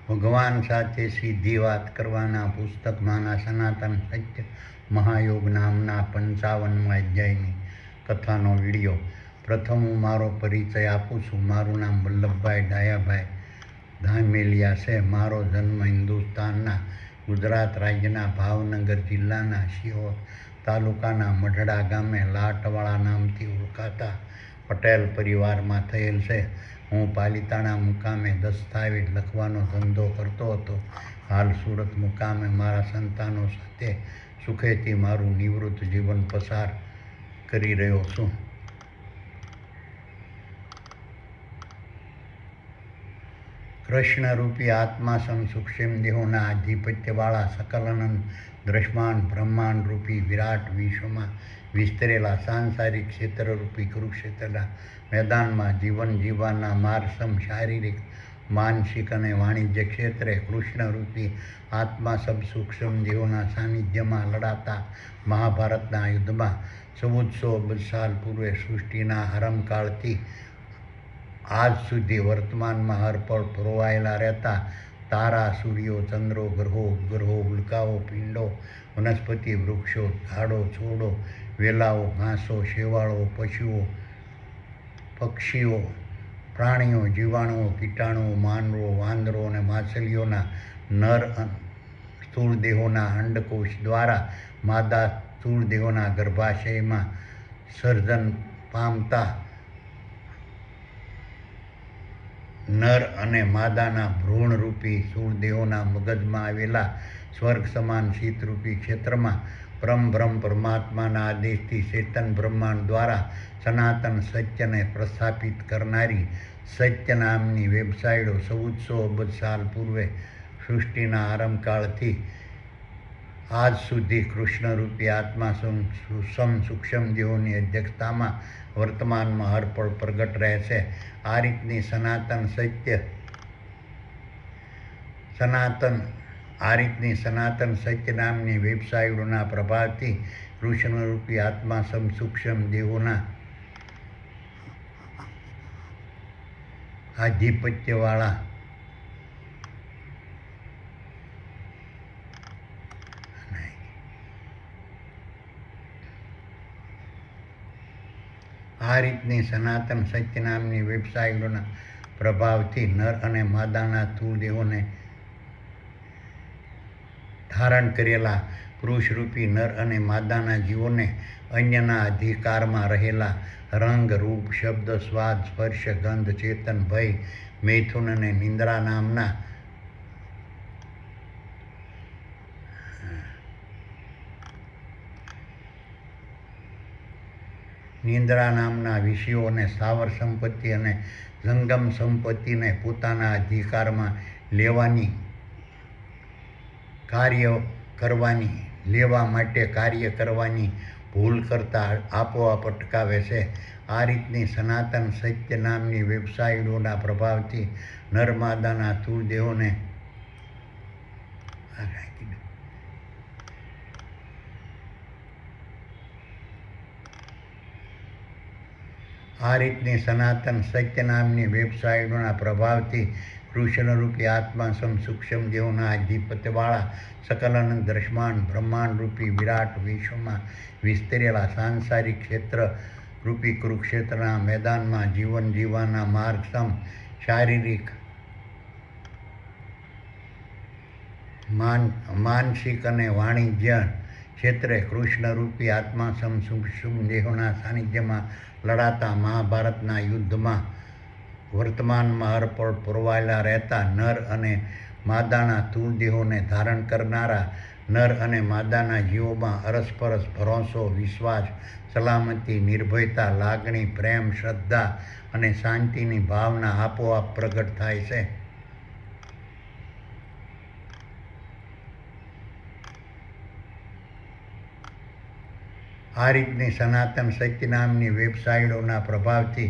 ભગવાન સાથે સીધી વાત કરવાના પુસ્તકમાંના સનાતન સત્ય મહાયોગ નામના 55મા અધ્યાયની કથાનો વિડીયો. પ્રથમ હું મારો પરિચય આપું છું. મારું નામ વલ્લભભાઈ ડાયાભાઈ ધામેલિયા છે. મારો જન્મ હિન્દુસ્તાનના ગુજરાત રાજ્યના ભાવનગર જિલ્લાના સિહોર તાલુકાના મઢડા ગામે લાટવાળા નામથી ઓળખાતા પટેલ પરિવારમાં થયેલ છે. હું પાલિતાણા મુકામે દસ્તાવેજ લખવાનો ધંધો કરતો હતો. હાલ સુરત મુકામે મારા સંતાનો સાથે સુખેથી મારું નિવૃત્ત જીવન પસાર કરી રહ્યો છું. કૃષ્ણરૂપી આત્મા સૂક્ષ્મ દેહોના આધિપત્યવાળા સકલાનંદ દ્રશ્યમાન બ્રહ્માંડરૂપી વિરાટ વિશ્વમાં વિસ્તરેલા સાંસારિક ક્ષેત્રરૂપી કુરુક્ષેત્રના મેદાનમાં જીવન જીવવાના માર્ગસમ શારીરિક, માનસિક અને વાણિજ્ય ક્ષેત્રે કૃષ્ણરૂપી આત્મા સૂક્ષ્મ દેહોના સાનિધ્યમાં લડાતા મહાભારતના યુદ્ધમાં 1400 અબજ સાલ પૂર્વે સૃષ્ટિના આરંભકાળથી આજ સુધી વર્તમાનમાં હરપળ પરોવાયેલા રહેતા તારા, સૂર્યો, ચંદ્રો, ગ્રહો, ઉપગ્રહો, ઉલ્કાઓ, પિંડો, વનસ્પતિ, વૃક્ષો, ઝાડો, છોડો, વેલાઓ, ઘાસો, શેવાળો, પશુઓ, પક્ષીઓ, પ્રાણીઓ, જીવાણુઓ, કીટાણુઓ, માનવો, વાંદરો અને માછલીઓના નર સ્થૂળ દેહોના અંડકોશ દ્વારા માદા સ્થૂળ દેહોના ગર્ભાશયમાં સર્જન પામતા નર અને માદાના ભ્રૂણરૂપી સ્થૂળ દેહોના મગજમાં આવેલા સ્વર્ગ સમાન શીતરૂપી ક્ષેત્રમાં પરમબ્રહ્મ પરમાત્માના આદેશથી ચેતન બ્રહ્માંડ દ્વારા સનાતન સત્યને પ્રસ્થાપિત કરનારી સત્ય નામની વેબસાઇટો 1400 અબજ સાલ પૂર્વે સૃષ્ટિના આરંભકાળથી આજ સુધી કૃષ્ણરૂપી આત્મા સૂક્ષ્મ દેહોની અધ્યક્ષતામાં વર્તમાનમાં હરપળ પ્રગટ રહે છે. આ રીતની સનાતન સત્ય નામની વેબસાઇટોના પ્રભાવથી કૃષ્ણરૂપી આત્મા સૂક્ષ્મ દેહોના આધિપત્યવાળા સનાતન સત્ય નામની વેબસાઇટોના પ્રભાવથી નર અને માદાના સ્થૂળ દેહોને ધારણ કરેલા પુરુષરૂપી નર અને માદાના જીવોને અન્યના અધિકારમાં રહેલા રંગ, રૂપ, શબ્દ, સ્વાદ, સ્પર્શ, ગંધ, ચેતન, ભય, મૈથુન અને નિંદ્રા નામના વિષયો અને સ્થાવર સંપત્તિ અને જંગમ સંપત્તિને પોતાના અધિકારમાં લેવા માટે કાર્ય કરવાની ભૂલ કરતા આપોઆપ અટકાવે છે. આ રીતની સનાતન સત્ય નામની વેબસાઇટોના પ્રભાવથી નર માદાના સ્થૂળ દેહોને કૃષ્ણરૂપી આત્મા સૂક્ષ્મ દેહોના આધિપત્યવાળા સકલાનંદ દ્રશ્યમાન બ્રહ્માંડરૂપી વિરાટ વિશ્વમાં વિસ્તરેલા સાંસારિક ક્ષેત્ર રૂપી કુરુક્ષેત્રના મેદાનમાં જીવન જીવવાના માર્ગસમ શારીરિક, માનસિક અને વાણિજ્ય ક્ષેત્રે કૃષ્ણરૂપી આત્મા સૂક્ષ્મ દેહોના સાનિધ્યમાં લડાતા મહાભારતના યુદ્ધમાં વર્તમાનમાં હરપળ પરોવાયેલા રહેતા નર અને માદાના સ્થૂળ દેહોને ધારણ કરનારા નર અને માદાના જીવોમાં અરસપરસ ભરોસો, વિશ્વાસ, સલામતી, નિર્ભયતા, લાગણી, પ્રેમ, શ્રદ્ધા અને શાંતિની ભાવના આપોઆપ પ્રગટ થાય છે. આ રીતની સનાતન સત્ય નામની વેબસાઇટોના પ્રભાવથી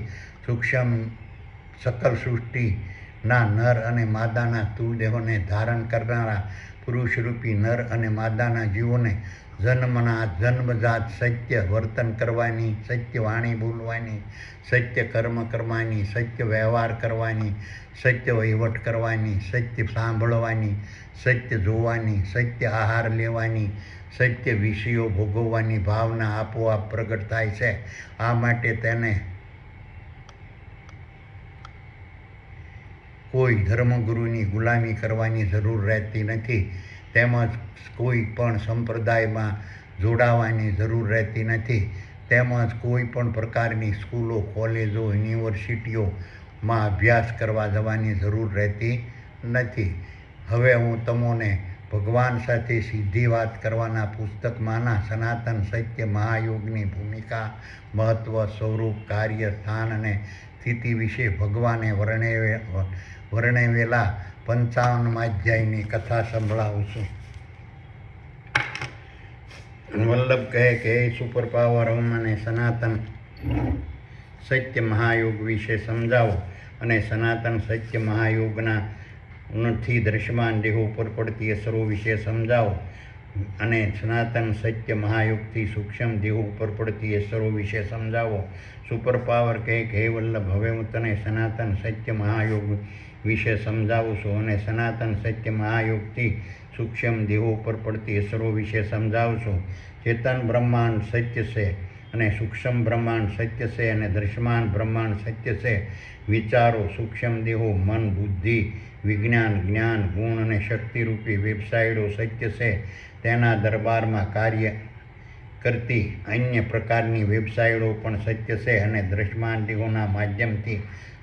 સકલ સૃષ્ટિના નર અને માદાના સ્થૂળ દેહોને ધારણ કરનારા પુરુષરૂપી નર અને માદાના જીવોને જન્મજાત સત્ય વર્તન કરવાની, સત્ય વાણી બોલવાની, સત્ય કર્મ કરવાની, સત્ય વ્યવહાર કરવાની, સત્ય વહીવટ કરવાની, સત્ય સાંભળવાની, સત્ય જોવાની, સત્ય આહાર લેવાની, સત્ય વિષયો ભોગવવાની ભાવના આપોઆપ પ્રગટ થાય છે. આ માટે તેને કોઈ ધર્મગુરુની ગુલામી કરવાની જરૂર રહેતી નથી, તેમજ કોઈ પણ સંપ્રદાયમાં જોડાવાની જરૂર રહેતી નથી, તેમજ કોઈ પણ પ્રકારની સ્કૂલો, કોલેજો, યુનિવર્સિટીઓમાં અભ્યાસ કરવા જવાની જરૂર રહેતી નથી. હવે હું તમને ભગવાન સાથે સીધી વાત કરવાના પુસ્તકમાંના સનાતન સત્ય મહાયોગની ભૂમિકા, મહત્વ, સ્વરૂપ, કાર્ય, સ્થાન અને સ્થિતિ વિશે ભગવાને વર્ણવેલા 55મા અધ્યાયની કથા સંભળાવું છું. વલ્લભ કહે કે હે સુપર પાવર, મને સનાતન સત્ય મહાયોગ વિશે સમજાવો અને સનાતન સત્ય મહાયોગના ઉન્નતિ દ્રશ્યમાન દેહો ઉપર પડતી અસરો વિશે સમજાવો અને સનાતન સત્ય મહાયોગથી સૂક્ષ્મ દેહો ઉપર પડતી અસરો વિશે સમજાવો. સુપર પાવર કહે કે હે વલ્લભ, હવે હું તને સનાતન સત્ય મહાયોગ વિશે સમજાવું છું અને સનાતન સત્ય મહાયોગથી સૂક્ષ્મ દેહો ઉપર પડતી અસરો વિશે સમજાવું છું. ચેતન બ્રહ્માંડ સત્ય છે અને સૂક્ષ્મ બ્રહ્માંડ સત્ય છે અને દ્રશ્યમાન બ્રહ્માંડ સત્ય છે. વિચારો, સૂક્ષ્મ દેહો, મન, બુદ્ધિ, વિજ્ઞાન, જ્ઞાન, ગુણ અને શક્તિરૂપી વેબસાઇટો સત્ય છે. તેના દરબારમાં કાર્ય કરતી અન્ય પ્રકારની વેબસાઇટો પણ સત્ય છે અને દ્રશ્યમાન દેહોના માધ્યમથી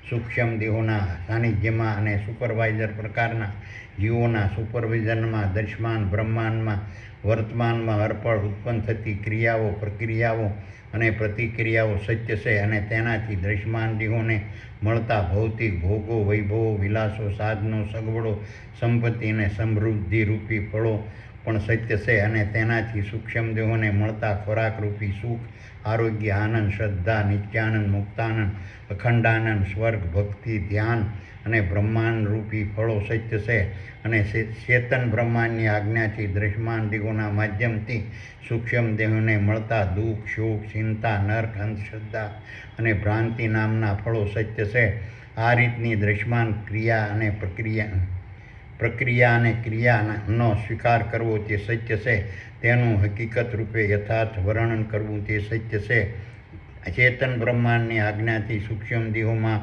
સૂક્ષ્મ દેહોના સાનિધ્યમાં અને સુપરવાઇઝર પ્રકારના જીવોના સુપરવિઝનમાં દૃશ્યમાન બ્રહ્માંડમાં વર્તમાનમાં હરપળ ઉત્પન્ન થતી ક્રિયાઓ, પ્રક્રિયાઓ અને પ્રતિક્રિયાઓ સત્ય છે અને તેનાથી દૃશ્યમાન દેહોને મળતા ભૌતિક ભોગો, વૈભવો, વિલાસો, સાધનો, સગવડો, સંપત્તિ અને સમૃદ્ધિરૂપી ફળો પણ સત્ય છે અને તેનાથી સૂક્ષ્મ દેહોને મળતા ખોરાકરૂપી સુખ, આરોગ્ય, આનંદ, શ્રદ્ધા, નિત્યાનંદ, મુક્તાનંદ, અખંડાનંદ, સ્વર્ગ, ભક્તિ, ધ્યાન અને બ્રહ્માંડરૂપી ફળો સત્ય છે અને ચેતન બ્રહ્માંડની આજ્ઞાથી દ્રશ્યમાન દેહોના માધ્યમથી સૂક્ષ્મ દેહોને મળતા દુઃખ, શોક, ચિંતા, નર્ક, અંધશ્રદ્ધા અને ભ્રાંતિ નામના ફળો સત્ય છે. આ રીતની દ્રશ્યમાન ક્રિયા અને ક્રિયાનો સ્વીકાર કરવો તે સત્ય છે. તેનું હકીકત રૂપે યથાર્થ વર્ણન કરવું તે સત્ય છે. ચેતન બ્રહ્માંડની આજ્ઞાથી સૂક્ષ્મ દેહોના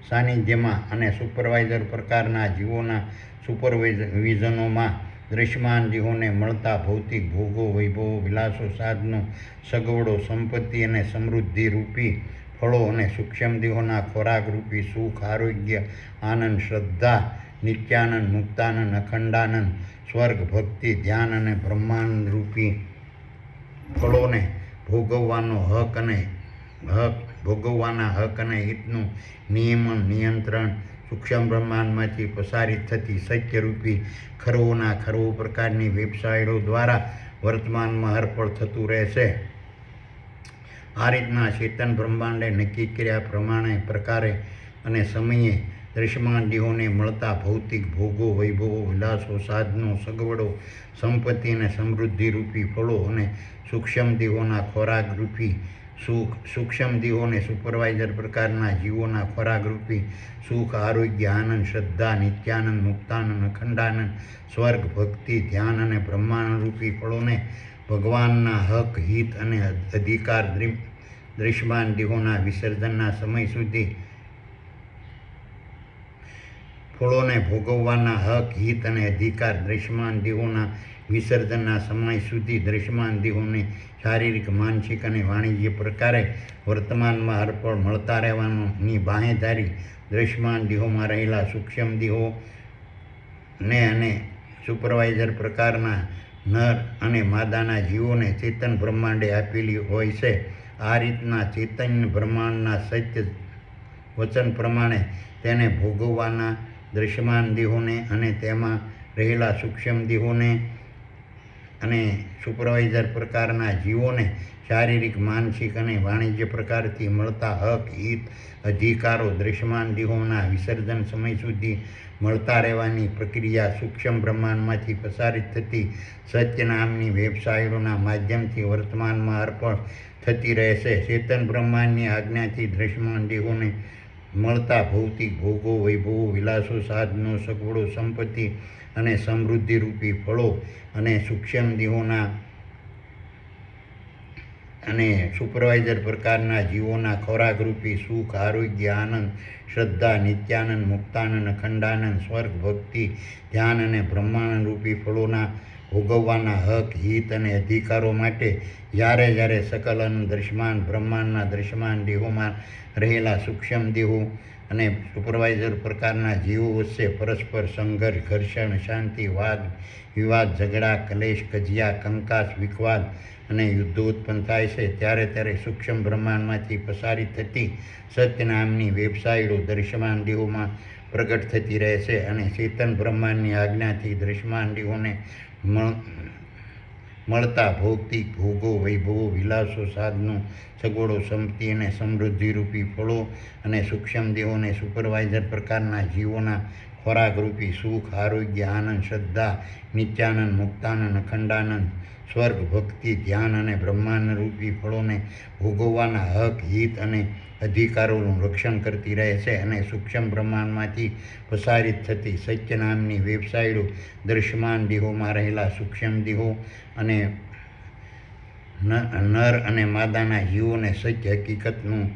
સાનિધ્યમાં અને સુપરવાઇઝર પ્રકારના જીવોના સુપરવિઝનોમાં દૃશ્યમાન દેહોને મળતા ભૌતિક ભોગો, વૈભવો, વિલાસો, સાધનો, સગવડો, સંપત્તિ અને સમૃદ્ધિરૂપી ફળો અને સૂક્ષ્મ દેહોના ખોરાકરૂપી સુખ, આરોગ્ય, આનંદ, શ્રદ્ધા, નિત્યાનંદ, મુક્તાનંદ, અખંડાનંદ, સ્વર્ગ, ભક્તિ, ધ્યાન અને બ્રહ્માંડરૂપી ફળોને ભોગવવાના હક અને હિતનું નિયમન, નિયંત્રણ સૂક્ષ્મ બ્રહ્માંડમાંથી પ્રસારિત થતી સત્યરૂપી ખરો પ્રકારની વેબસાઇટો દ્વારા વર્તમાનમાં હરપળ થતું રહેશે. આ રીતના ચેતન બ્રહ્માંડે નક્કી કર્યા પ્રકારે અને સમયે દૃશ્યમાન દેહોને મળતા ભૌતિક ભોગો, વૈભવો, વિલાસો, સાધનો, સગવડો, સંપત્તિ અને સમૃદ્ધિરૂપી ફળો અને સૂક્ષ્મ દેહોના ખોરાકરૂપી સુખ, સૂક્ષ્મ દેહોને સુપરવાઇઝર પ્રકારના જીવોના ખોરાકરૂપી સુખ, આરોગ્ય, આનંદ, શ્રદ્ધા, નિત્યાનંદ, મુક્તાનંદ, અખંડાનંદ, સ્વર્ગ, ભક્તિ, ધ્યાન અને બ્રહ્માંડરૂપી ફળોને ભગવાનના હક, હિત અને અધિકાર દૃશ્યમાન દેહોના વિસર્જનના સમય સુધી ફળોને ભોગવવાના હક, હિત અને અધિકાર દૃશ્યમાન દેહોના વિસર્જનના સમય સુધી દૃશ્યમાન દેહોને શારીરિક, માનસિક અને વાણિજ્ય પ્રકારે વર્તમાનમાં હરપળ મળતા રહેવાની બાંહેધરી દૃશ્યમાન દેહોમાં રહેલા સૂક્ષ્મ દેહોને અને સુપરવાઇઝર પ્રકારના નર અને માદાના જીવોને ચેતન બ્રહ્માંડે આપેલી હોય છે. આ રીતના ચૈતન્ય બ્રહ્માંડના સત્ય વચન પ્રમાણે તેને ભોગવવાના દૃશ્યમાન દેહોને અને તેમાં રહેલા સૂક્ષ્મ દેહોને અને સુપરવાઇઝર પ્રકારના જીવોને શારીરિક, માનસિક અને વાણિજ્ય પ્રકારથી મળતા હક, હિત, અધિકારો દૃશ્યમાન દેહોના વિસર્જન સમય સુધી મળતા રહેવાની પ્રક્રિયા સૂક્ષ્મ બ્રહ્માંડમાંથી પ્રસારિત થતી સત્ય નામની વેબસાઇટોના માધ્યમથી વર્તમાનમાં અર્પણ થતી રહેશે. ચેતન બ્રહ્માંડની આજ્ઞાથી દૃશ્યમાન દેહોને મળતા ભૌતિક ભોગો, વૈભવો, વિલાસો, સાધનો, સગવડો, સંપત્તિ અને સમૃદ્ધિરૂપી ફળો અને સૂક્ષ્મ દેહોના અને સુપરવાઇઝર પ્રકારના જીવોના ખોરાકરૂપી સુખ, આરોગ્ય, આનંદ, શ્રદ્ધા, નિત્યાનંદ, મુક્તાનંદ, અખંડાનંદ, સ્વર્ગ, ભક્તિ, ધ્યાન અને બ્રહ્માનંદરૂપી ફળોના ભોગવવાના હક, હિત અને અધિકારો માટે જ્યારે સકલ અનંત દૃશ્યમાન બ્રહ્માંડના દૃશ્યમાન દેહોમાં રહેલા સૂક્ષ્મ દેહો અને સુપરવાઇઝર પ્રકારના જીવો વચ્ચે પરસ્પર સંઘર્ષ, ઘર્ષણ, અશાંતિ, વાદ વિવાદ, ઝઘડા, કલેશ, કજિયા, કંકાસ, વિખવાદ અને યુદ્ધો ઉત્પન્ન થાય છે, ત્યારે સૂક્ષ્મ બ્રહ્માંડમાંથી પ્રસારિત થતી સત્ય નામની વેબસાઇટો દૃશ્યમાન દેહોમાં પ્રગટ થતી રહે છે અને ચેતન બ્રહ્માંડની આજ્ઞાથી દૃશ્યમાન દેહોને મળતા ભૌતિક ભોગો, વૈભવો, વિલાસો, સાધનો, સગવડો, સંપત્તિ અને સમૃદ્ધિરૂપી ફળો અને સૂક્ષ્મ દેહોને સુપરવાઇઝર પ્રકારના જીવોના ખોરાકરૂપી સુખ, આરોગ્ય, આનંદ, શ્રદ્ધા, નિત્યાનંદ, મુક્તાનંદ, અખંડાનંદ, સ્વર્ગ, ભક્તિ, ધ્યાન અને બ્રહ્માંડરૂપી ફળોને ભોગવવાના હક, હિત અને અધિકારોનું રક્ષણ કરતી રહે છે અને સૂક્ષ્મ બ્રહ્માંડમાંથી પ્રસારિત થતી સત્ય નામની વેબસાઇટો દૃશ્યમાન દેહોમાં રહેલા સૂક્ષ્મ દેહો અને નર અને માદાના જીવોને સત્ય હકીકતનું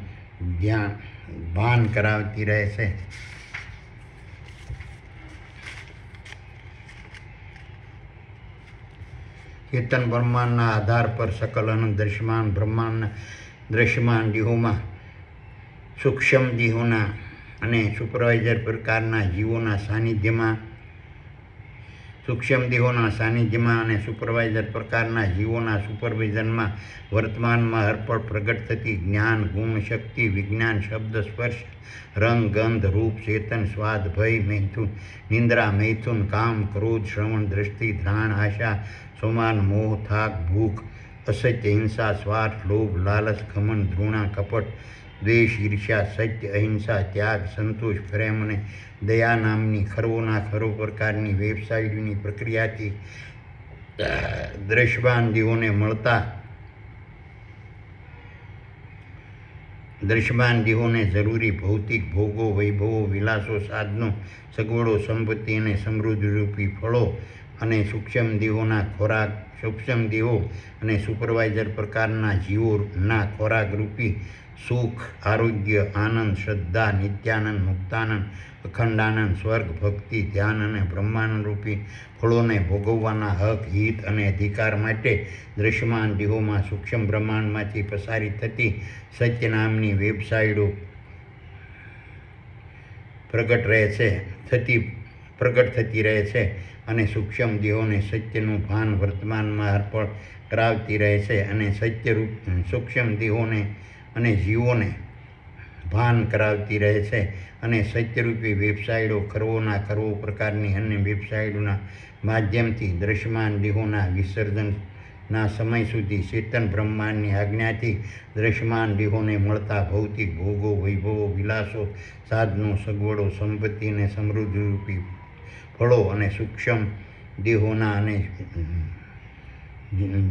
ભાન કરાવતી રહે છે. ચેતન બ્રહ્માંડના આધાર પર સકલ અનંત દૃશ્યમાન બ્રહ્માંડના દૃશ્યમાન દેહોમાં સૂક્ષ્મ દેહોના અને સુપરવાઇઝર પ્રકારના જીવોના સાનિધ્યમાં સૂક્ષ્મ દેહોના સાનિધ્યમાં અને સુપરવાઇઝર પ્રકારના જીવોના સુપરવિઝનમાં વર્તમાનમાં અર્પણ પ્રગટ થતી જ્ઞાન, ગુણ, શક્તિ, વિજ્ઞાન, શબ્દ, સ્પર્શ, રંગ, ગંધ, રૂપ, ચેતન, સ્વાદ, ભય, મૈથુન, નિંદ્રા, મૈથુન, કામ, ક્રોધ, શ્રવણ, દ્રષ્ટિ, ધ્રાણ, આશા, સોમાન, મોહ, થાક, ભૂખ, અસત્ય, હિંસા, સ્વાર્થ, લોભ, લાલચ, ઘમંડ, ધૃણા, કપટ, દ્વેષ, ઈર્ષ્યા, સત્ય, અહિંસા, ત્યાગ, સંતોષ, પ્રેમ અને દયા નામની ખરોના ખરો પ્રકારની વેબસાઇટની પ્રક્રિયાથી દૃશ્યમાન દેહોને મળતા દૃશ્યમાન દેહોને જરૂરી ભૌતિક ભોગો, વૈભવો, વિલાસો, સાધનો, સગવડો, સંપત્તિ અને સમૃદ્ધિરૂપી ફળો અને સૂક્ષ્મ દેહોના ખોરાક સૂક્ષ્મ દેહો અને સુપરવાઇઝર પ્રકારના જીવોના ખોરાકરૂપી સુખ, આરોગ્ય, આનંદ, શ્રદ્ધા, નિત્યાનંદ, મુક્તાનંદ, અખંડાનંદ, સ્વર્ગ, ભક્તિ, ધ્યાન અને બ્રહ્માંડરૂપી ફળોને ભોગવવાના હક, હિત અને અધિકાર માટે દૃશ્યમાન દેહોમાં સૂક્ષ્મ બ્રહ્માંડમાંથી પ્રસારિત થતી સત્ય નામની વેબસાઇટો પ્રગટ થતી રહે છે અને સૂક્ષ્મ દેહોને સત્યનું ભાન વર્તમાનમાં અર્પણ કરાવતી રહે છે અને સૂક્ષ્મ દેહોને અને જીવોને ભાન કરાવતી રહે છે અને સત્યરૂપી વેબસાઇટો ખરવોના ખરવો પ્રકારની અન્ય વેબસાઇટોના માધ્યમથી દૃશ્યમાન દેહોના વિસર્જનના સમય સુધી ચેતન બ્રહ્માંડની આજ્ઞાથી દૃશ્યમાન દેહોને મળતા ભૌતિક ભોગો, વૈભવો, વિલાસો, સાધનો, સગવડો, સંપત્તિ અને સમૃદ્ધિરૂપી ફળો અને સૂક્ષ્મ દેહોના અને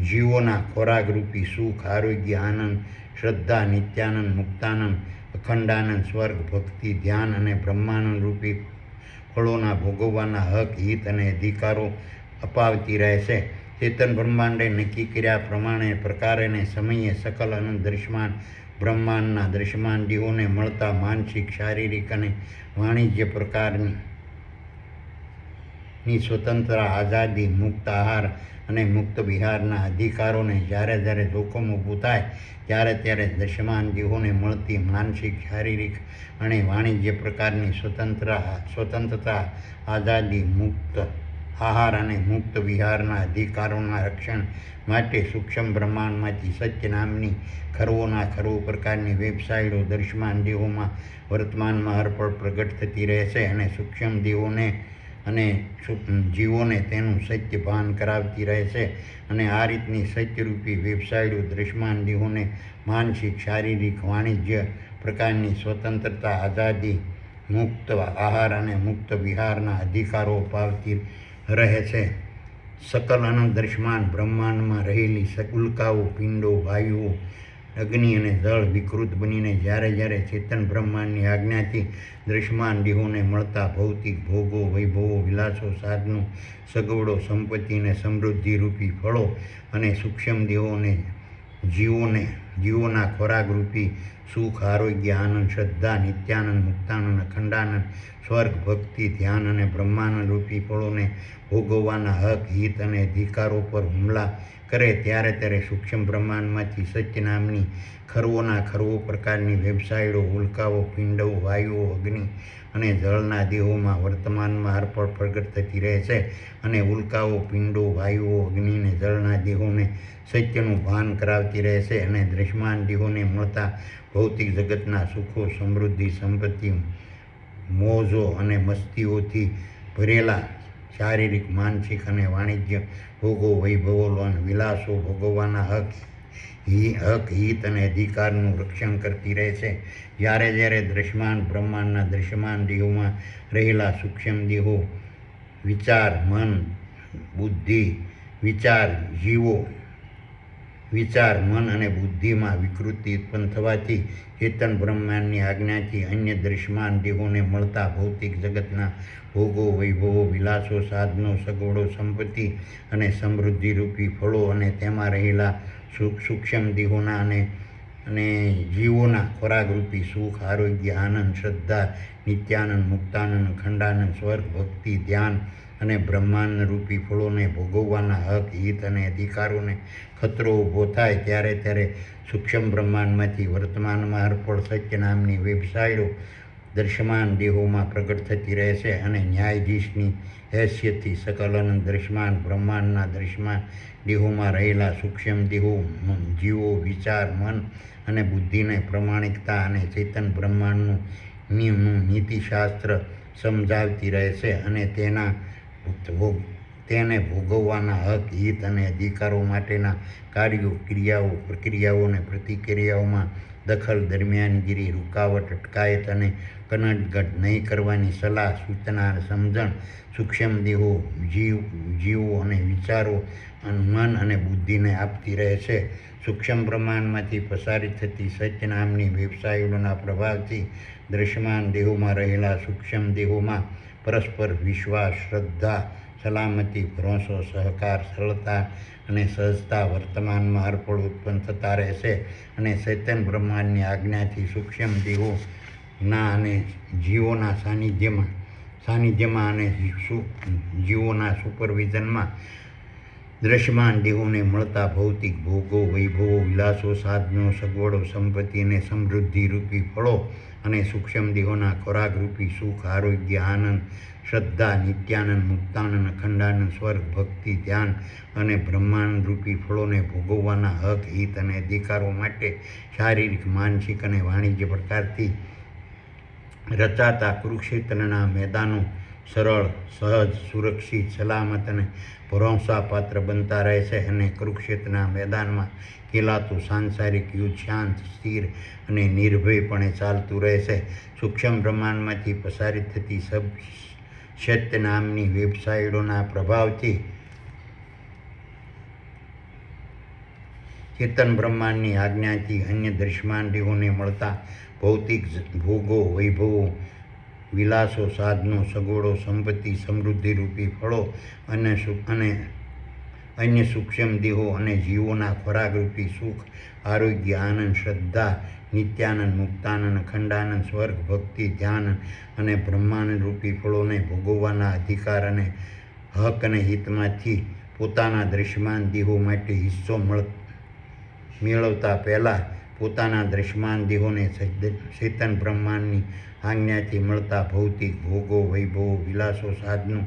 જીવોના ખોરાકરૂપી સુખ, આરોગ્ય, આનંદ, શ્રદ્ધા, નિત્યાનંદ, મુક્તાનંદ, અખંડાનંદ, સ્વર્ગ, ભક્તિ, ધ્યાન અને બ્રહ્માનંદરૂપી ફળોના ભોગવવાના હક, હિત અને અધિકારો અપાવતી રહે છે. ચેતન બ્રહ્માંડે નક્કી કર્યા પ્રકારે અને સમયે સકલ અનંત દૃશ્યમાન બ્રહ્માંડના દૃશ્યમાન દેહોને મળતા માનસિક, શારીરિક અને વાણિજ્ય પ્રકારની સ્વતંત્ર, આઝાદી, મુક્ત આહાર અને મુક્ત વિહારના અધિકારોને જ્યારે જોખમ ઊભું થાય ત્યારે દૃશ્યમાન દેહોને મળતી માનસિક, શારીરિક અને વાણિજ્ય પ્રકારની સ્વતંત્રતા, આઝાદી, મુક્ત આહાર અને મુક્ત વિહારના અધિકારોના રક્ષણ માટે સૂક્ષ્મ બ્રહ્માંડમાંથી સત્ય નામની ખરવોના ખરવો પ્રકારની વેબસાઇટો દૃશ્યમાન દેહોમાં વર્તમાનમાં અર્પણ પ્રગટ થતી રહે છે અને સૂક્ષ્મ દેહોને અને જીવોને તેનું સત્ય ભાન કરાવતી રહે છે. અને આ રીતની સત્યરૂપી વેબસાઇટો દ્રશ્યમાન દેહોને માનસિક, શારીરિક, વાણિજ્ય પ્રકારની સ્વતંત્રતા, આઝાદી, મુક્ત આહાર અને મુક્ત વિહારના અધિકારો અપાવતી રહે છે. સકલ અનંત દ્રશ્યમાન બ્રહ્માંડમાં રહેલી ઉલ્કાઓ, પિંડો, વાયુઓ, અગ્નિ અને જળ વિકૃત બનીને જ્યારે ચેતન બ્રહ્માંડની આજ્ઞાથી દ્રશ્યમાન દેહોને મળતા ભૌતિક ભોગો, વૈભવો, વિલાસો, સાધનો, સગવડો, સંપત્તિ અને સમૃદ્ધિરૂપી ફળો અને સૂક્ષ્મ દેહોને જીવોના ખોરાકરૂપી સુખ, આરોગ્ય, આનંદ, શ્રદ્ધા, નિત્યાનંદ, મુક્તાનંદ, અખંડાનંદ, સ્વર્ગ, ભક્તિ, ધ્યાન અને બ્રહ્માનંદરૂપી ફળોને ભોગવવાના હક, હિત અને અધિકારો પર હુમલા કરે ત્યારે સૂક્ષ્મ બ્રહ્માંડમાંથી સત્ય નામની ખરવો પ્રકારની વેબસાઇટો ઉલ્કાઓ, પિંડો, વાયુઓ, અગ્નિ અને જળના દેહોમાં વર્તમાનમાં અર્પણ પ્રગટ થતી રહે છે. અને ઉલ્કાઓ, પિંડો, વાયુઓ, અગ્નિ અને જળના દેહોને સત્યનું ભાન કરાવતી રહે છે. અને દ્રશ્યમાન દેહોને મળતા ભૌતિક જગતના સુખો, સમૃદ્ધિ, સંપત્તિ, મોજો અને મસ્તીઓથી ભરેલા શારીરિક, માનસિક અને વાણિજ્ય ભોગો, વૈભવો અને વિલાસો ભોગવવાના હક, હિત અને અધિકારનું રક્ષણ કરતી રહે છે. જ્યારે દ્રશ્યમાન બ્રહ્માંડના દ્રશ્યમાન દેહોમાં રહેલા સૂક્ષ્મ દેહો વિચાર, મન, અને બુદ્ધિમાં વિકૃતિ ઉત્પન્ન થવાથી ચેતન બ્રહ્માંડની આજ્ઞાથી અન્ય દ્રશ્યમાન દેહોને મળતા ભૌતિક જગતના ભોગો, વૈભવો, વિલાસો, સાધનો, સગવડો, સંપત્તિ અને સમૃદ્ધિરૂપી ફળો અને તેમાં રહેલા સૂક્ષ્મ દેહોના અને જીવોના ખોરાકરૂપી સુખ, આરોગ્ય, આનંદ, શ્રદ્ધા, નિત્યાનંદ, મુક્તાનંદ, અખંડાનંદ, સ્વર્ગ, ભક્તિ, ધ્યાન અને બ્રહ્માંડરૂપી ફળોને ભોગવવાના હક, હિત અને અધિકારોને ખતરો ઊભો થાય ત્યારે સૂક્ષ્મ બ્રહ્માંડમાંથી વર્તમાનમાં અર્પણ સત્ય નામની વેબસાઇટો દ્રશ્યમાન દેહોમાં પ્રગટ થતી રહે છે. અને ન્યાયાધીશની હેસિયતથી સકલ અનંત દ્રશ્યમાન બ્રહ્માંડના દ્રશ્યમાન દેહોમાં રહેલા સૂક્ષ્મ દેહો, જીવો, વિચાર, મન અને બુદ્ધિને પ્રમાણિકતા અને ચેતન બ્રહ્માંડનું નીતિશાસ્ત્ર સમજાવતી રહે છે. અને તેને ભોગવવાના હક, હિત અને અધિકારો માટેના કાર્યો, ક્રિયાઓ, પ્રક્રિયાઓ અને પ્રતિક્રિયાઓમાં દખલ, દરમિયાનગીરી, રૂકાવટ, અટકાયત અને કનટગટ નહીં કરવાની સલાહ, સૂચના અને સમજણ સૂક્ષ્મ દેહો, જીવો અને વિચારો, મન અને બુદ્ધિને આપતી રહે છે. સૂક્ષ્મ બ્રહ્માંડમાંથી પ્રસારિત થતી સત્ય નામની વેબસાઇટોના પ્રભાવથી દ્રશ્યમાન દેહોમાં રહેલા સૂક્ષ્મ દેહોમાં પરસ્પર વિશ્વાસ, શ્રદ્ધા, સલામતી, ભરોસો, સહકાર, સરળતા અને સહજતા વર્તમાનમાં અર્પણ ઉત્પન્ન થતા રહેશે. અને ચેતન બ્રહ્માંડની આજ્ઞાથી સૂક્ષ્મ દેહોના અને જીવોના સાનિધ્યમાં અને જીવોના સુપરવિઝનમાં દ્રશ્યમાન દેહોને મળતા ભૌતિક ભોગો, વૈભવો, વિલાસો, સાધનો, સગવડો, સંપત્તિ અને સમૃદ્ધિરૂપી ફળો અને સૂક્ષ્મ દેહોના ખોરાકરૂપી સુખ, આરોગ્ય, આનંદ, શ્રદ્ધા, નિત્યાનંદ, મુક્તાનંદ, અખંડાનંદ, સ્વર્ગ, ભક્તિ, ધ્યાન અને બ્રહ્માંડરૂપી ફળોને ભોગવવાના હક, હિત અને અધિકારો માટે શારીરિક, માનસિક અને વાણિજ્ય પ્રકારથી રચાતા કુરુક્ષેત્રના મેદાનો સરળ, સહજ, સુરક્ષિત, સલામત અને ભરોસાપાત્ર બનતા રહે છે. અને કુરુક્ષેત્રના મેદાનમાં ખેલાતું સાંસારિક યુદ્ધ શાંત, સ્થિર અને નિર્ભયપણે ચાલતું રહે છે. સૂક્ષ્મ બ્રહ્માંડમાંથી પ્રસારિત થતી સત્ય નામની વેબસાઇટોના પ્રભાવથી ચેતન બ્રહ્માંડની આજ્ઞાથી અન્ય દ્રશ્યમાન દેહોને મળતા ભૌતિક ભોગો, વૈભવો, વિલાસો, સાધનો, સગવડો, સંપત્તિ, સમૃદ્ધિરૂપી ફળો અને અન્ય સૂક્ષ્મ દેહો અને જીવોના ખોરાકરૂપી સુખ, આરોગ્ય, આનંદ, શ્રદ્ધા, નિત્યાનંદ, મુક્તાનંદ, અખંડાનંદ, સ્વર્ગ, ભક્તિ, ધ્યાન અને બ્રહ્માંડરૂપી ફળોને ભોગવવાના અધિકાર અને હક અને હિતમાંથી પોતાના દ્રશ્યમાન દેહો માટે હિસ્સો મેળવતા પહેલાં પોતાના દ્રશ્યમાન દેહોને ચેતન બ્રહ્માંડની આજ્ઞાથી મળતા ભૌતિક ભોગો, વૈભવો, વિલાસો, સાધનો,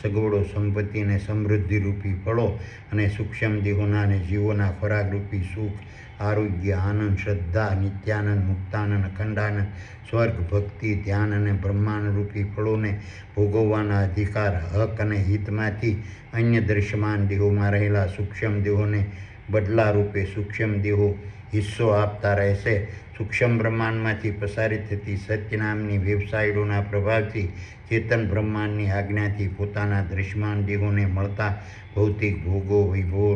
સગવડો, સંપત્તિ અને સમૃદ્ધિરૂપી ફળો અને સૂક્ષ્મ દેહોના અને જીવોના ખોરાકરૂપી સુખ, આરોગ્ય, આનંદ, શ્રદ્ધા, નિત્યાનંદ, મુક્તાનંદ, અખંડાનંદ, સ્વર્ગ, ભક્તિ, ધ્યાન અને બ્રહ્માંડરૂપી ફળોને ભોગવવાના અધિકાર, હક અને હિતમાંથી અન્ય દ્રશ્યમાન દેહોમાં રહેલા સૂક્ષ્મ દેહોને બદલારૂપે સૂક્ષ્મ દેહો હિસ્સો આપતા રહેશે. સૂક્ષ્મ બ્રહ્માંડમાંથી પસારિત થતી સત્ય નામની વેબસાઇટોના પ્રભાવથી ચેતન બ્રહ્માંડની આજ્ઞાથી પોતાના દ્રશ્યમાન દેહોને મળતા ભૌતિક ભોગો, વૈભવો,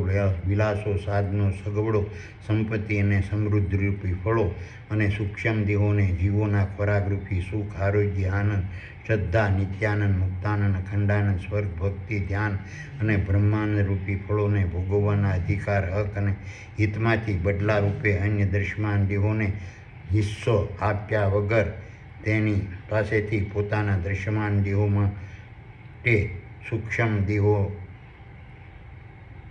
વિલાસો, સાધનો, સગવડો, સંપત્તિ અને સમૃદ્ધિરૂપી ફળો અને સૂક્ષ્મ દેહોને જીવોના ખોરાકરૂપી સુખ, આરોગ્ય, આનંદ, શ્રદ્ધા, નિત્યાનંદ, મુક્તાનંદ, અખંડાનંદ, સ્વર્ગ, ભક્તિ, ધ્યાન અને બ્રહ્માંડરૂપી ફળોને ભોગવવાના અધિકાર, હક અને હિતમાંથી બદલારૂપે અન્ય દ્રશ્યમાન દેહોને હિસ્સો આપ્યા વગર તેની પાસેથી પોતાના દ્રશ્યમાન દેહો માટે સૂક્ષ્મ દેહો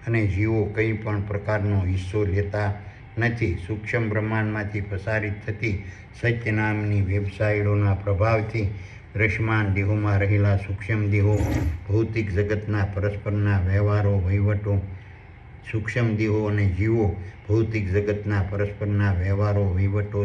અને જીવો કંઈ પણ પ્રકારનો હિસ્સો લેતા નથી. સૂક્ષ્મ બ્રહ્માંડમાંથી પસારિત થતી સત્ય નામની વેબસાઇટોના પ્રભાવથી દ્રશ્યમાન દેહોમાં રહેલા સૂક્ષ્મ દેહો ભૌતિક જગતના પરસ્પરના વ્યવહારો, વહીવટો, સૂક્ષ્મ દેહો અને જીવો ભૌતિક જગતના પરસ્પરના વ્યવહારો, વહીવટો,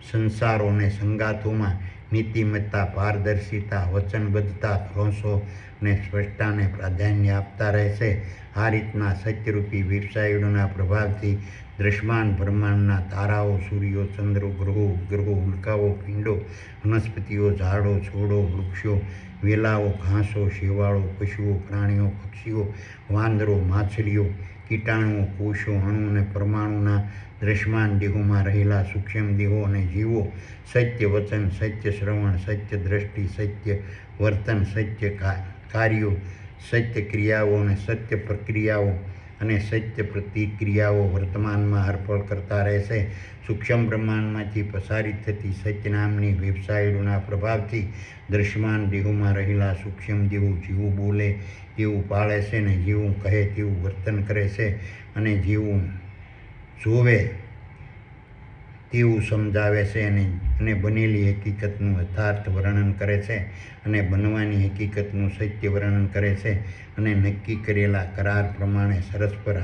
સંસારો અને સંગાથોમાં નીતિમત્તા, પારદર્શિતા, વચનબદ્ધતા, ભરોસો અને સ્પષ્ટતાને પ્રાધાન્ય આપતા રહેશે. આ રીતના સત્યરૂપી વેબસાઇટોના પ્રભાવથી દ્રશ્યમાન બ્રહ્માંડના તારાઓ, સૂર્યો, ચંદ્રો, ગ્રહો, ઉપગ્રહો, ઉલ્કાઓ, પિંડો, વનસ્પતિઓ, ઝાડો, છોડો, વૃક્ષો, વેલાઓ, ઘાસો, શેવાળો, પશુઓ, પ્રાણીઓ, પક્ષીઓ, વાંદરો, માછલીઓ, કીટાણુઓ, કોષો, અણુ અને પરમાણુના દ્રશ્યમાન દેહોમાં રહેલા સૂક્ષ્મ દેહો અને જીવો સત્ય વચન, સત્ય શ્રવણ, સત્ય દ્રષ્ટિ, સત્ય વર્તન, સત્ય કાર્યો, સત્ય ક્રિયાઓ અને સત્ય પ્રક્રિયાઓ અને સત્ય પ્રતિક્રિયાઓ વર્તમાનમાં અર્પણ કરતા રહેશે. સૂક્ષ્મ બ્રહ્માંડમાંથી પસારિત થતી સત્ય નામની વેબસાઇટોના પ્રભાવથી દ્રશ્યમાન દેહોમાં રહેલા સૂક્ષ્મ દેહો જેવું બોલે તેવું પાળે છે અને જેવું કહે તેવું વર્તન કરે છે અને જેવું જોવે તેવું સમજાવે છે અને બનેલી હકીકતનું યથાર્થ વર્ણન કરે છે અને બનવાની હકીકતનું સત્ય વર્ણન કરે છે અને નક્કી કરેલા કરાર પ્રમાણે પરસ્પર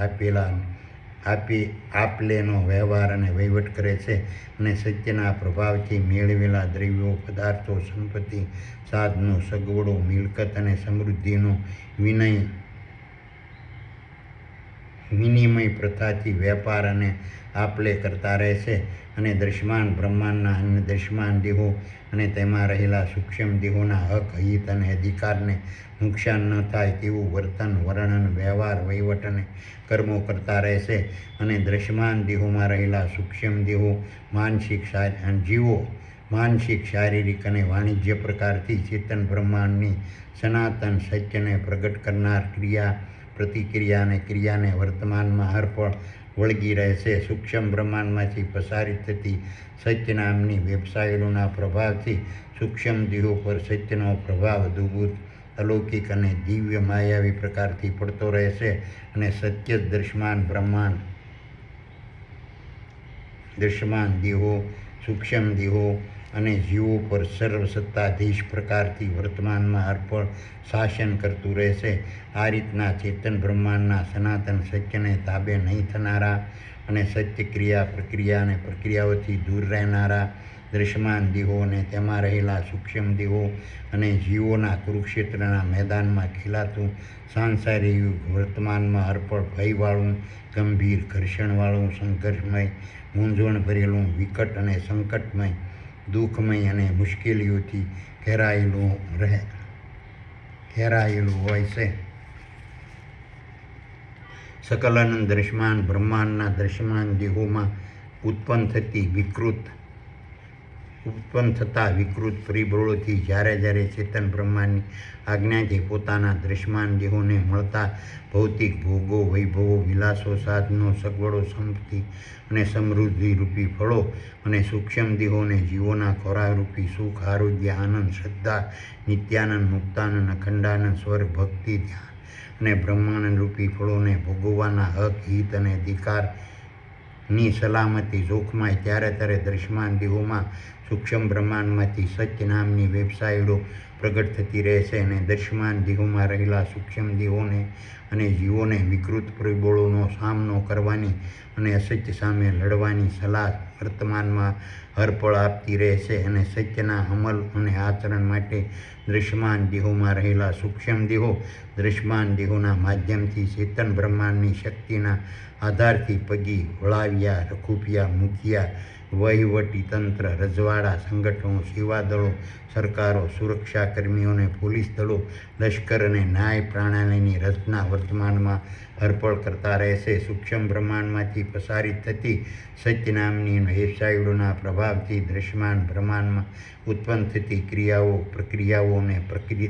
આપલેનો વ્યવહાર અને વહીવટ કરે છે અને સત્યના પ્રભાવથી મેળવેલા દ્રવ્યો, પદાર્થો, સંપત્તિ, સાધનો, સગવડો, મિલકત અને સમૃદ્ધિનો વિનિમય પ્રથાથી વેપાર અને આપલે કરતા રહેશે અને દ્રશ્યમાન બ્રહ્માંડના અન્ય દ્રશ્યમાન દેહો અને તેમાં રહેલા સૂક્ષ્મ દેહોના હક, હિત અને અધિકારને નુકસાન ન થાય તેવું વર્તન, વર્ણન, વ્યવહાર, વહીવટ અને કર્મો કરતા રહેશે અને દ્રશ્યમાન દેહોમાં રહેલા સૂક્ષ્મ દેહો જીવો માનસિક, શારીરિક અને વાણિજ્ય પ્રકારથી ચેતન બ્રહ્માંડની સનાતન સત્યને પ્રગટ કરનાર ક્રિયા, પ્રતિક્રિયા અને ક્રિયાને વર્તમાનમાં અર્પણ વળગી રહેશે. સૂક્ષ્મ બ્રહ્માંડમાંથી પસારિત થતી સત્ય નામની વેબસાઇટોના પ્રભાવથી સૂક્ષ્મ દેહો પર સત્યનો પ્રભાવ અદ્ભુત, અલૌકિક અને દિવ્ય માયાવી પ્રકારથી પડતો રહેશે અને સત્ય જ દ્રશ્યમાન દેહો, સૂક્ષ્મ દેહો અને જીવો પર સર્વસત્તાધીશ પ્રકારથી વર્તમાનમાં અર્પણ શાસન કરતું રહેશે. આ રીતના ચેતન બ્રહ્માંડના સનાતન સત્યને તાબે નહીં થનારા અને સત્ય ક્રિયા, પ્રક્રિયા અને પ્રક્રિયાઓથી દૂર રહેનારા દ્રશ્યમાન દેહો અને તેમાં રહેલા સૂક્ષ્મ દેહો અને જીવોના કુરુક્ષેત્રના મેદાનમાં ખેલાતું સાંસારિક યુગ વર્તમાનમાં અર્પણ ભયવાળું, ગંભીર, ઘર્ષણવાળું, સંઘર્ષમય, મૂંઝવણ ભરેલું, વિકટ અને સંકટમય, દુઃખમય અને મુશ્કેલીઓથી ઘેરાયેલું હોય છે. સકલ દ્રશ્યમાન બ્રહ્માંડના દ્રશ્યમાન દેહોમાં ઉત્પન્ન થતા વિકૃત પરિબળોથી જ્યારે ચેતન બ્રહ્માંડની આજ્ઞાથી પોતાના દ્રશ્યમાન દેહોને મળતા ભૌતિક ભોગો, વૈભવો, વિલાસો, સાધનો, સગવડો, સંપત્તિ અને સમૃદ્ધિરૂપી ફળો અને સૂક્ષ્મ દેહોને જીવોના ખોરાકરૂપી સુખ, આરોગ્ય, આનંદ, શ્રદ્ધા, નિત્યાનંદ, મુક્તાનંદ, અખંડાનંદ, સ્વર્ગ, ભક્તિ, ધ્યાન અને બ્રહ્માંડરૂપી ફળોને ભોગવવાના હક, હિત અને અધિકાર ની સલામતી જોખમાય ત્યારે દ્રશ્યમાન દેહોમાં સૂક્ષ્મ બ્રહ્માંડમાંથી સત્ય નામની વેબસાઇટો પ્રગટ થતી રહેશે અને દ્રશ્યમાન દેહોમાં રહેલા સૂક્ષ્મ દેહોને અને જીવોને વિકૃત પરિબળોનો સામનો કરવાની અને અસત્ય સામે લડવાની સલાહ વર્તમાનમાં હરપળ આપતી રહેશે અને સત્યના અમલ અને આચરણ માટે દ્રશ્યમાન દેહોમાં રહેલા સૂક્ષ્મ દેહો દ્રશ્યમાન દેહોના માધ્યમથી ચેતન બ્રહ્માંડની શક્તિના આધારથી પગી વળાવ્યા રખૂપિયા મૂક્યા વહીવટી તંત્ર રજવાડા સંગઠનો સેવાદળો સરકારો સુરક્ષાકર્મીઓને પોલીસ દળો લશ્કર અને ન્યાય પ્રણાલીની રચના વર્તમાનમાં હરપળ કરતા રહેશે. સૂક્ષ્મ બ્રહ્માંડમાંથી પ્રસારિત થતી સત્ય નામની વેબસાઇટોના પ્રભાવથી દ્રશ્યમાન બ્રહ્માંડમાં ઉત્પન્ન થતી ક્રિયાઓ પ્રક્રિયાઓ અને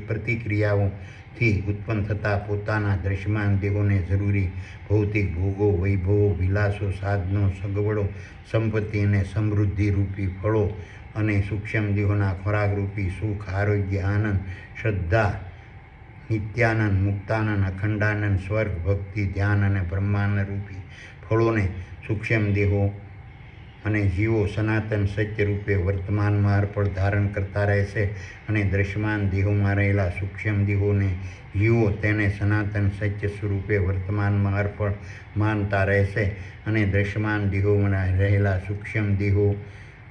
પ્રતિક્રિયાઓથી ઉત્પન્ન થતા પોતાના દ્રશ્યમાન દેહોને જરૂરી ભૌતિક ભોગો વૈભવો વિલાસો સાધનો સગવડો સંપત્તિ અને સમૃદ્ધિ રૂપી ફળો અને સૂક્ષ્મ દેહોના ખોરાક રૂપી સુખ આરોગ્ય આનંદ શ્રદ્ધા નિત્યાનંદ મુક્તાનંદ અખંડાનંદ સ્વર્ગ ભક્તિ ધ્યાન અને બ્રહ્માંડ રૂપી ફળોને સૂક્ષ્મ દેહો અને જીવો સનાતન સત્ય રૂપે વર્તમાનમાં અર્પણ ધારણ કરતા રહેશે અને દ્રશ્યમાન દેહોમાં રહેલા સૂક્ષ્મ દેહોને જીવો તેને સનાતન સત્ય સ્વરૂપે વર્તમાનમાં અર્પણ માનતા રહેશે અને દ્રશ્યમાન દેહોમાં રહેલા સૂક્ષ્મ દેહો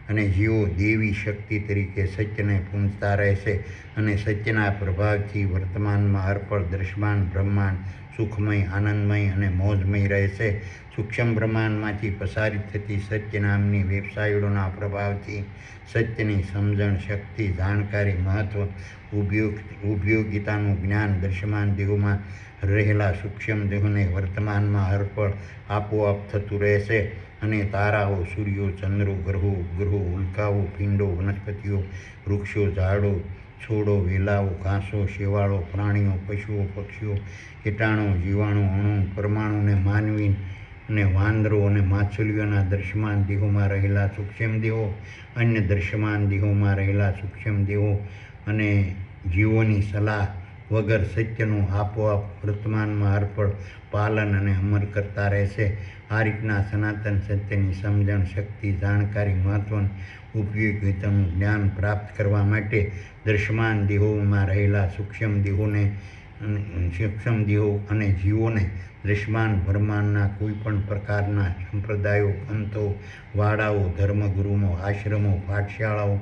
અને જીવો દેવી શક્તિ તરીકે સત્યને પૂંજતા રહેશે અને સત્યના પ્રભાવથી વર્તમાનમાં અર્પણ દ્રશ્યમાન બ્રહ્માંડ સુખમય આનંદમય અને મોજમય રહેશે. સૂક્ષ્મ બ્રહ્માંડમાંથી પ્રસારિત થતી સત્ય નામની વેબસાઇટોના પ્રભાવથી સત્યની સમજણ શક્તિ જાણકારી મહત્વ ઉપયોગિતાનું જ્ઞાન દ્રશ્યમાન દેહોમાં રહેલા સૂક્ષ્મ દેહોને વર્તમાનમાં અર્પણ આપોઆપ થતું રહેશે અને તારાઓ સૂર્યો ચંદ્રો ગ્રહો ઉલ્કાઓ પિંડો વનસ્પતિઓ વૃક્ષો ઝાડો છોડો વેલાઓ ઘાસો શેવાળો પ્રાણીઓ પશુઓ પક્ષીઓ કીટાણુ જીવાણુ અણુ પરમાણુને માનવી અને વાંદરો અને માછલીઓના દ્રશ્યમાન દેહોમાં રહેલા સૂક્ષ્મ દેહો અન્ય દ્રશ્યમાન દેહોમાં રહેલા સૂક્ષ્મ દેહો અને જીવોની સલાહ વગર સત્યનું આપોઆપ વર્તમાનમાં અર્પણ પાલન અને અમલ કરતા રહેશે. આ રીતના સનાતન સત્યની સમજણ શક્તિ જાણકારી મહત્વ ઉપયોગિતાનું જ્ઞાન પ્રાપ્ત કરવા માટે દ્રશ્યમાન દેહોમાં રહેલા સૂક્ષ્મ દેહો અને જીવોને દ્રશ્યમાન બ્રહ્માંડના કોઈપણ પ્રકારના સંપ્રદાયો પંથો વાડાઓ ધર્મગુરુઓ આશ્રમો પાઠશાળાઓ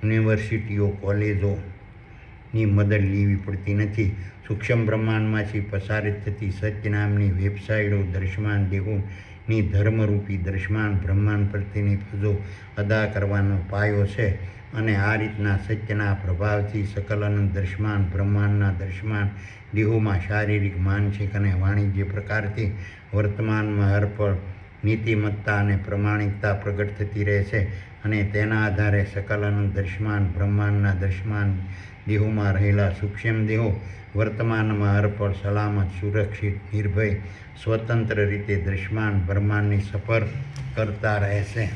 યુનિવર્સિટીઓ કોલેજોની મદદ લેવી પડતી નથી. સૂક્ષ્મ બ્રહ્માંડમાંથી પ્રસારિત થતી સત્ય નામની વેબસાઇટો દ્રશ્યમાન દેહોની ધર્મરૂપી દ્રશ્યમાન બ્રહ્માંડ પ્રત્યેની ફરજો અદા કરવાનો પાયો છે અને આ રીતના સત્યના પ્રભાવથી સકલ અનંત દ્રશ્યમાન બ્રહ્માંડના દ્રશ્યમાન દેહોમાં શારીરિક માનસિક અને વાણિજ્ય પ્રકારથી વર્તમાનમાં અર્પણ નીતિમત્તા અને પ્રમાણિકતા પ્રગટ થતી રહેશે અને તેના આધારે સકલ અનંત દ્રશ્યમાન બ્રહ્માંડના દ્રશ્યમાન દેહોમાં રહેલા સૂક્ષ્મ દેહો વર્તમાનમાં અર્પણ સલામત સુરક્ષિત નિર્ભય સ્વતંત્ર રીતે દ્રશ્યમાન બ્રહ્માંડની સફર કરતા રહેશે.